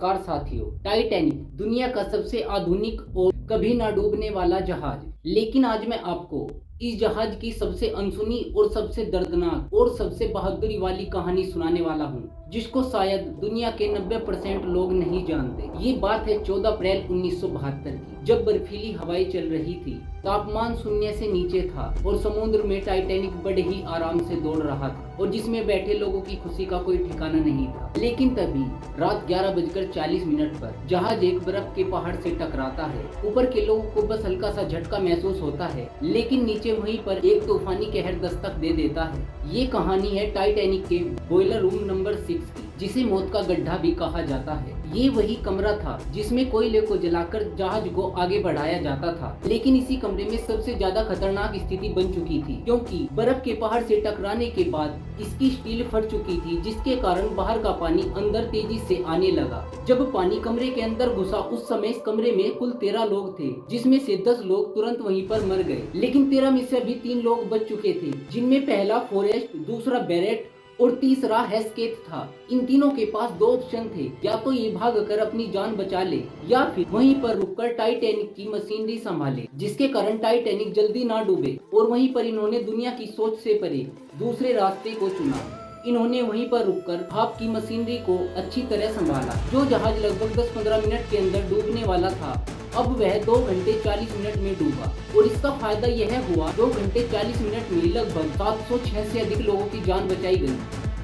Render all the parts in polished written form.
नमस्कार साथियों। टाइटैनिक दुनिया का सबसे आधुनिक और कभी ना डूबने वाला जहाज। लेकिन आज मैं आपको इस जहाज की सबसे अनसुनी और सबसे दर्दनाक और सबसे बहादुरी वाली कहानी सुनाने वाला हूँ, जिसको शायद दुनिया के 90% लोग नहीं जानते। ये बात है 14 अप्रैल 1972 की, जब बर्फीली हवाएं चल रही थी, तापमान शून्य से नीचे था और समुद्र में टाइटैनिक बड़े ही आराम से दौड़ रहा था और जिसमें बैठे लोगों की खुशी का कोई ठिकाना नहीं था। लेकिन तभी रात 11:40 पर जहाज एक बर्फ के पहाड़ से टकराता है। ऊपर के लोगों को बस हल्का सा झटका महसूस होता है, लेकिन नीचे वहीं पर एक तूफानी कहर दस्तक दे देता है। ये कहानी है टाइटैनिक के बॉयलर रूम नंबर 6 की, जिसे मौत का गड्ढा भी कहा जाता है। ये वही कमरा था जिसमें कोयले को जलाकर जहाज को आगे बढ़ाया जाता था। लेकिन इसी कमरे में सबसे ज्यादा खतरनाक स्थिति बन चुकी थी, क्योंकि बर्फ के पहाड़ से टकराने के बाद इसकी स्टील फट चुकी थी, जिसके कारण बाहर का पानी अंदर तेजी से आने लगा। जब पानी कमरे के अंदर घुसा, उस समय इस कमरे में कुल 13 लोग थे, जिसमें से 10 लोग तुरंत वहीं पर मर गए। लेकिन 13 में से अभी 3 लोग बच चुके थे, जिनमें पहला फॉरेस्ट, दूसरा बैरेट और तीसरा हेस्केथ था। इन तीनों के पास 2 ऑप्शन थे, या तो ये भागकर अपनी जान बचा ले या फिर वहीं पर रुककर टाइटैनिक की मशीनरी संभाले, जिसके कारण टाइटैनिक जल्दी ना डूबे। और वहीं पर इन्होंने दुनिया की सोच से परे दूसरे रास्ते को चुना। इन्होंने वहीं पर रुककर भाप की मशीनरी को अच्छी तरह संभाला। जो जहाज लगभग 10-15 मिनट के अंदर डूबने वाला था, अब वह 2 घंटे 40 मिनट में डूबा। और इसका फायदा यह हुआ, 2 घंटे 40 मिनट में लगभग 706 से अधिक लोगों की जान बचाई गई,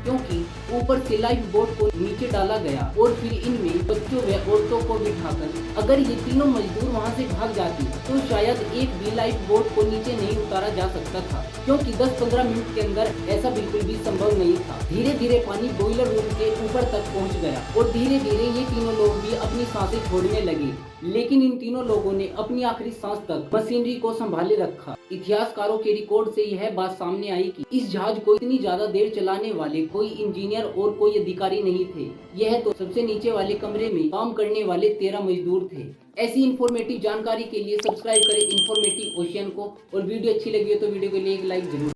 क्योंकि ऊपर से लाइफ बोट को नीचे डाला गया और फिर इनमें बच्चों व औरतों को बिठाकर अगर ये तीनों मजदूर वहां से भाग जाते तो शायद एक भी लाइफ बोट को नीचे नहीं उतारा जा सकता था, क्योंकि 10-15 मिनट के अंदर ऐसा बिल्कुल भी संभव नहीं था। धीरे धीरे पानी बॉयलर रूम के ऊपर तक पहुंच गया और धीरे धीरे ये तीनों लोग भी अपनी सांसें छोड़ने लगे। लेकिन इन तीनों लोगों ने अपनी आखिरी सांस तक मशीनरी को संभाले रखा। इतिहासकारों के रिकॉर्ड से यह बात सामने आई कि इस जहाज को इतनी ज्यादा देर चलाने वाले कोई इंजीनियर और कोई अधिकारी नहीं थे। यह तो सबसे नीचे वाले कमरे में काम करने वाले 13 मजदूर थे। ऐसी इंफॉर्मेटिव जानकारी के लिए सब्सक्राइब करें इंफॉर्मेटिव ओशियन को, और वीडियो अच्छी लगी हो तो वीडियो के लिए एक लाइक जरूर।